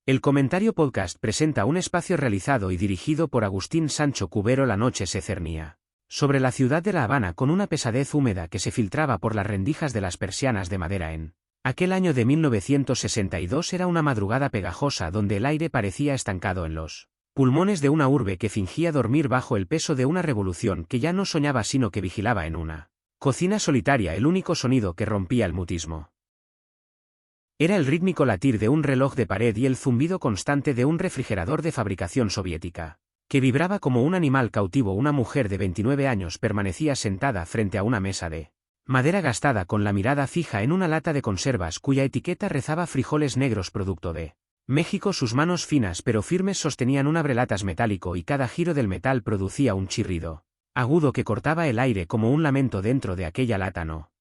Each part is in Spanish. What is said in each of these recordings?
El Comentario Podcast presenta un espacio realizado y dirigido por Agustín Sancho Cubero. La noche se cernía sobre la ciudad de La Habana con una pesadez húmeda que se filtraba por las rendijas de las persianas de madera. En aquel año de 1962 era una madrugada pegajosa donde el aire parecía estancado en los pulmones de una urbe que fingía dormir bajo el peso de una revolución que ya no soñaba sino que vigilaba en una cocina solitaria. El único sonido que rompía el mutismo era el rítmico latir de un reloj de pared y el zumbido constante de un refrigerador de fabricación soviética, que vibraba como un animal cautivo. Una mujer de 29 años permanecía sentada frente a una mesa de madera gastada con la mirada fija en una lata de conservas cuya etiqueta rezaba frijoles negros producto de México. Sus manos finas pero firmes sostenían un abrelatas metálico y cada giro del metal producía un chirrido agudo que cortaba el aire como un lamento. Dentro de aquella lata no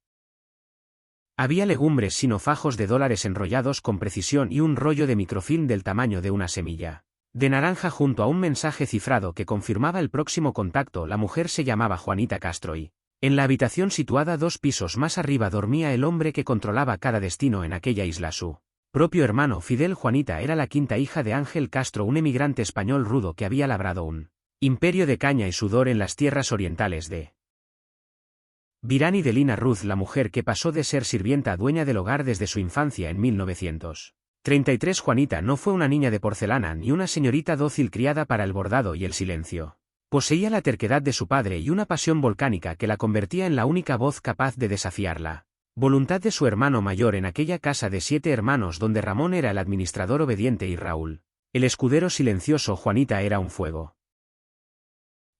había legumbres sino fajos de dólares enrollados con precisión y un rollo de microfilm del tamaño de una semilla de naranja junto a un mensaje cifrado que confirmaba el próximo contacto. La mujer se llamaba Juanita Castro y en la habitación situada 2 pisos más arriba dormía el hombre que controlaba cada destino en aquella isla, su propio hermano Fidel. Juanita era la quinta hija de Ángel Castro, un emigrante español rudo que había labrado un imperio de caña y sudor en las tierras orientales de Virán, y de Lina Ruth, la mujer que pasó de ser sirvienta a dueña del hogar desde su infancia en 1933. Juanita no fue una niña de porcelana ni una señorita dócil criada para el bordado y el silencio. Poseía la terquedad de su padre y una pasión volcánica que la convertía en la única voz capaz de desafiar la voluntad de su hermano mayor. En aquella casa de 7 hermanos donde Ramón era el administrador obediente y Raúl el escudero silencioso, Juanita era un fuego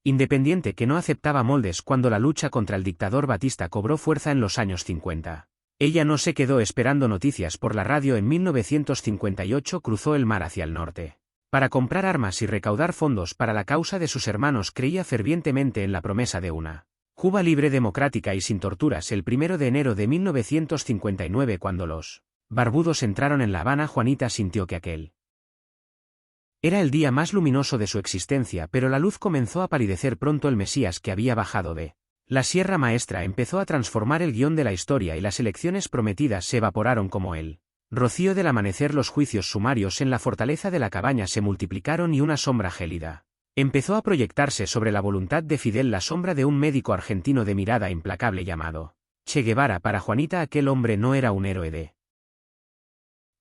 independiente que no aceptaba moldes. Cuando la lucha contra el dictador Batista cobró fuerza en los años 50, ella no se quedó esperando noticias por la radio. En 1958 cruzó el mar hacia el norte para comprar armas y recaudar fondos para la causa de sus hermanos. Creía fervientemente en la promesa de una Cuba libre, democrática y sin torturas. El 1 de enero de 1959, cuando los barbudos entraron en La Habana, Juanita sintió que aquel era el día más luminoso de su existencia, pero la luz comenzó a palidecer pronto. El Mesías que había bajado de la Sierra Maestra empezó a transformar el guión de la historia y las elecciones prometidas se evaporaron como el rocío del amanecer. Los juicios sumarios en la fortaleza de la Cabaña se multiplicaron y una sombra gélida empezó a proyectarse sobre la voluntad de Fidel, la sombra de un médico argentino de mirada implacable llamado Che Guevara. Para Juanita aquel hombre no era un héroe de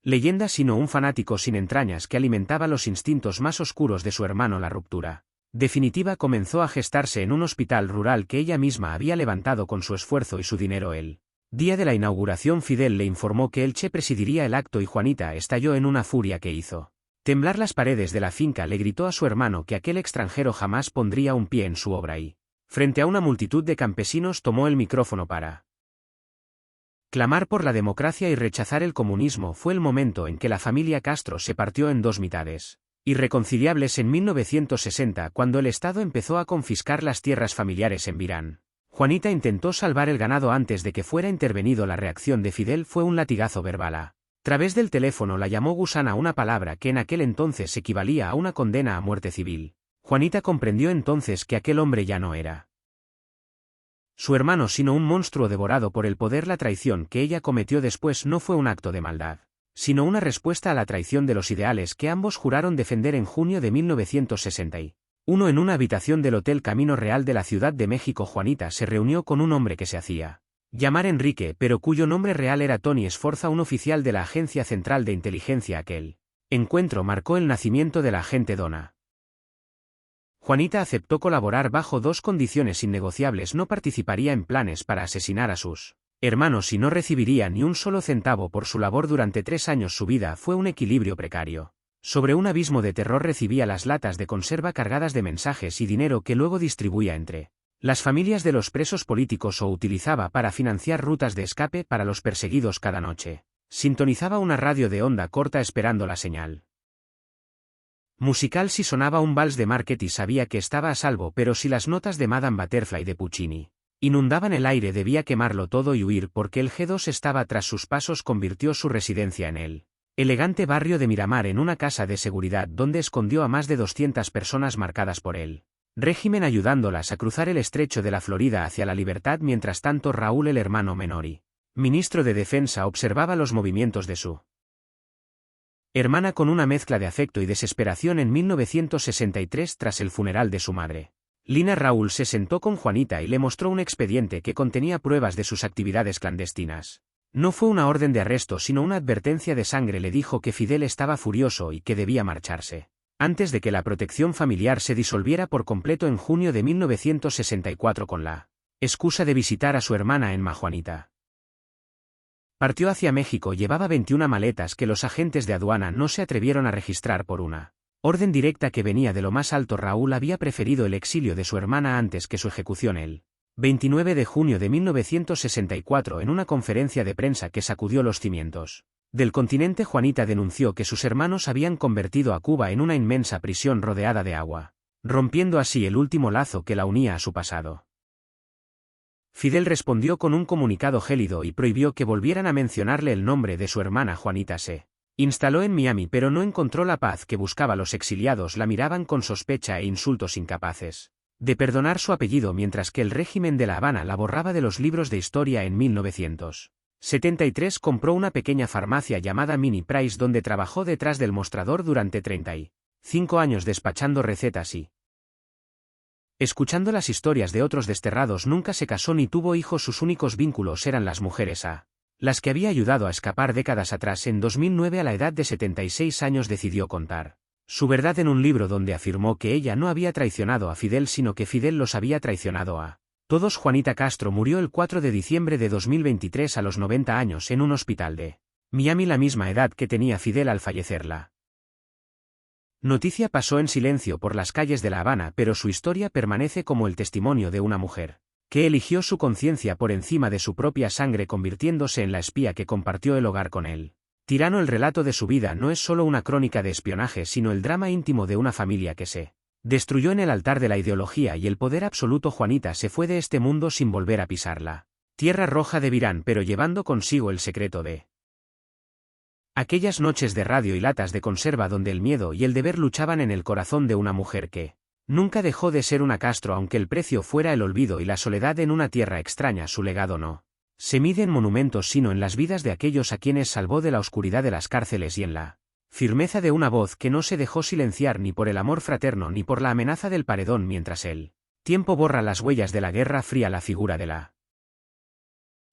leyenda sino un fanático sin entrañas que alimentaba los instintos más oscuros de su hermano. La ruptura definitiva comenzó a gestarse en un hospital rural que ella misma había levantado con su esfuerzo y su dinero. El día de la inauguración, Fidel le informó que el Che presidiría el acto y Juanita estalló en una furia que hizo temblar las paredes de la finca. Le gritó a su hermano que aquel extranjero jamás pondría un pie en su obra y, frente a una multitud de campesinos, tomó el micrófono para clamar por la democracia y rechazar el comunismo. Fue el momento en que la familia Castro se partió en 2 mitades irreconciliables. En 1960, cuando el Estado empezó a confiscar las tierras familiares en Virán, Juanita intentó salvar el ganado antes de que fuera intervenido. La reacción de Fidel fue un latigazo verbal. A través del teléfono la llamó gusana, una palabra que en aquel entonces equivalía a una condena a muerte civil. Juanita comprendió entonces que aquel hombre ya no era su hermano sino un monstruo devorado por el poder. La traición que ella cometió después no fue un acto de maldad, sino una respuesta a la traición de los ideales que ambos juraron defender. En junio de 1961, en una habitación del Hotel Camino Real de la Ciudad de México, Juanita se reunió con un hombre que se hacía llamar Enrique, pero cuyo nombre real era Tony Sforza, un oficial de la Agencia Central de Inteligencia. Aquel encuentro marcó el nacimiento de la agente Donna. Juanita aceptó colaborar bajo 2 condiciones innegociables: no participaría en planes para asesinar a sus hermanos y no recibiría ni un solo centavo por su labor. Durante 3 años su vida fue un equilibrio precario. Sobre un abismo de terror recibía las latas de conserva cargadas de mensajes y dinero que luego distribuía entre las familias de los presos políticos o utilizaba para financiar rutas de escape para los perseguidos. Cada noche sintonizaba una radio de onda corta esperando la señal musical. Si sonaba un vals de Marchetti sabía que estaba a salvo, pero si las notas de Madame Butterfly de Puccini inundaban el aire debía quemarlo todo y huir porque el G2 estaba tras sus pasos. Convirtió su residencia en el elegante barrio de Miramar en una casa de seguridad donde escondió a más de 200 personas marcadas por el régimen, ayudándolas a cruzar el estrecho de la Florida hacia la libertad. Mientras tanto, Raúl, el hermano menor y ministro de Defensa, observaba los movimientos de su hermana con una mezcla de afecto y desesperación en 1963 tras el funeral de su madre. Lina Raúl se sentó con Juanita y le mostró un expediente que contenía pruebas de sus actividades clandestinas. No fue una orden de arresto sino una advertencia de sangre. Le dijo que Fidel estaba furioso y que debía marcharse antes de que la protección familiar se disolviera por completo en junio de 1964 con la excusa de visitar a su hermana en Majuanita. Partió hacia México. Llevaba 21 maletas que los agentes de aduana no se atrevieron a registrar por una orden directa que venía de lo más alto. Raúl había preferido el exilio de su hermana antes que su ejecución el 29 de junio de 1964 en una conferencia de prensa que sacudió los cimientos del continente. Juanita denunció que sus hermanos habían convertido a Cuba en una inmensa prisión rodeada de agua, rompiendo así el último lazo que la unía a su pasado. Fidel respondió con un comunicado gélido y prohibió que volvieran a mencionarle el nombre de su hermana. Juanita se instaló en Miami pero no encontró la paz que buscaba. Los exiliados la miraban con sospecha e insultos, incapaces de perdonar su apellido, mientras que el régimen de La Habana la borraba de los libros de historia. En 1973 compró una pequeña farmacia llamada Mini Price donde trabajó detrás del mostrador durante 35 años despachando recetas y escuchando las historias de otros desterrados. Nunca se casó ni tuvo hijos. Sus únicos vínculos eran las mujeres a las que había ayudado a escapar décadas atrás. En 2009, a la edad de 76 años, decidió contar su verdad en un libro donde afirmó que ella no había traicionado a Fidel sino que Fidel los había traicionado a todos. Juanita Castro murió el 4 de diciembre de 2023 a los 90 años en un hospital de Miami, la misma edad que tenía Fidel al fallecer. La noticia pasó en silencio por las calles de La Habana, pero su historia permanece como el testimonio de una mujer que eligió su conciencia por encima de su propia sangre, convirtiéndose en la espía que compartió el hogar con él. Tirano. El relato de su vida no es solo una crónica de espionaje sino el drama íntimo de una familia que se destruyó en el altar de la ideología y el poder absoluto. Juanita se fue de este mundo sin volver a pisarla tierra roja de Virán, pero llevando consigo el secreto de aquellas noches de radio y latas de conserva donde el miedo y el deber luchaban en el corazón de una mujer que nunca dejó de ser una Castro, aunque el precio fuera el olvido y la soledad en una tierra extraña. Su legado no se mide en monumentos sino en las vidas de aquellos a quienes salvó de la oscuridad de las cárceles y en la firmeza de una voz que no se dejó silenciar ni por el amor fraterno ni por la amenaza del paredón. Mientras el tiempo borra las huellas de la Guerra Fría, la figura de la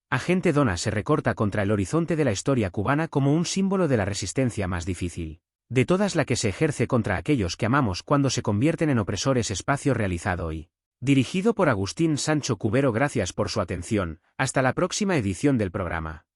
agente Donna se recorta contra el horizonte de la historia cubana como un símbolo de la resistencia más difícil de todas, la que se ejerce contra aquellos que amamos cuando se convierten en opresores. Espacio realizado y dirigido por Agustín Sancho Cubero. Gracias por su atención. Hasta la próxima edición del programa.